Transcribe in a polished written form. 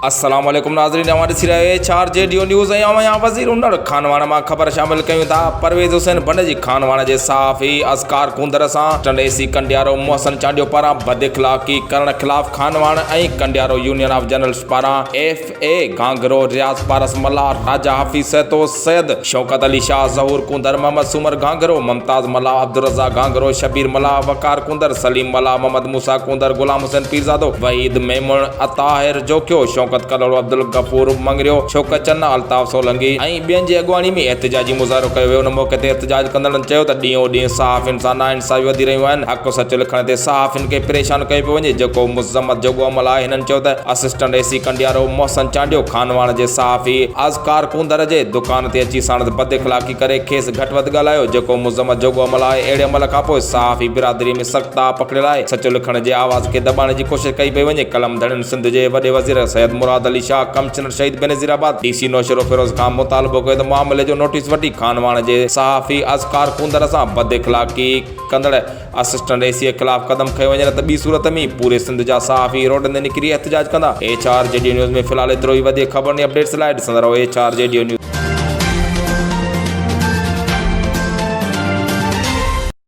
अस्सलाम वालेकुम नाज़रीन, हमारे सिराए 4 जेडीओ न्यूज़ यहाँ वज़ीर उन्नड़ खानवाना में खबर शामिल कयूं था। परवेज़ हुसैन बंड जी खानवाना जे सहाफ़ी असकार कुंदर सां टंडेसी कंडियारो मोहसन चांडियो पारां बदइख़लाक़ी करण ख़िलाफ़ खानवान ऐं कंडियारो यूनियन ऑफ जर्नलिस्ट पारां FA गांगरो रियाज़ पारस मला राजा हाफ़िज़ सैतो सैयद शौकत अली शाह ज़हूर कुंदर मोहम्मद सुमर गांगरो मुमताज़ मला अब्दुल रज़ाक गांगरो शबीर मला वकार कुंदर सलीम मला मोहम्मद मूसा कुंदर गुलाम हुसैन पीरज़ादो वहीद मेमून अताहिर जोकियो शौकत कलोड़ो अब्दुल गफूर मंगरियो शौकत चन्ना अल्ताफ़ सोलंगी ऐं ॿियनि जी अॻुवाणी में एहतिजाजी मुज़ाहिरो कयो वियो। उन मौक़े ते एहतिजाज कंदड़नि चयो त ॾींहों ॾींहुं सहाफ़ियुनि सां नाइंसाफ़ी वधी रहियूं आहिनि। हक़ सच लिखण ते सहाफ़ियुनि खे परेशान कयो पियो वञे जेको मुज़म्मत जोॻो अमल आहे। हिननि चयो त असिस्टेंट AC कंडियारो मोहसन चांडियो खानवान जे सहाफ़ी असकार कुंदर जे दुकान ते अची साण बदइख़लाक़ी करे खेसि घटि वधि ॻाल्हायो जेको मुज़म्मत जोॻो अमल आहे। अहिड़े अमल खां पोइ सहाफ़ी बिरादरी में सख़्त ताव पकड़ियल आहे। सच लिखण जे आवाज़ खे दॿाइण जी कोशिशि कई पई वञे। कलम धड़ियुनि सिंध जे वॾे वज़ीर सैयद मुराद अली शाह कमिश्नर शहीद बेनज़ीराबाद DC नौशरो फिरोज़ खां मुतालबो कयो त मामले जो नोटिस वठी खानवान जे सहाफ़ी असकार कुंदर सां बदइख़लाक़ी कंदड़ असिस्टेंट AC जे ख़िलाफ़ क़दम खयो वञे त ॿी सूरत में पूरे सिंध जा सहाफ़ी रोडनि ते निकिरी एहतिजाज कंदा। A4 जेडीओ न्यूज़ में फ़िलहाल एतिरो ई। वधीक ख़बरनि अपडेट्स लाइ ॾिसंदा रहो A4 जेडीओ न्यूज़।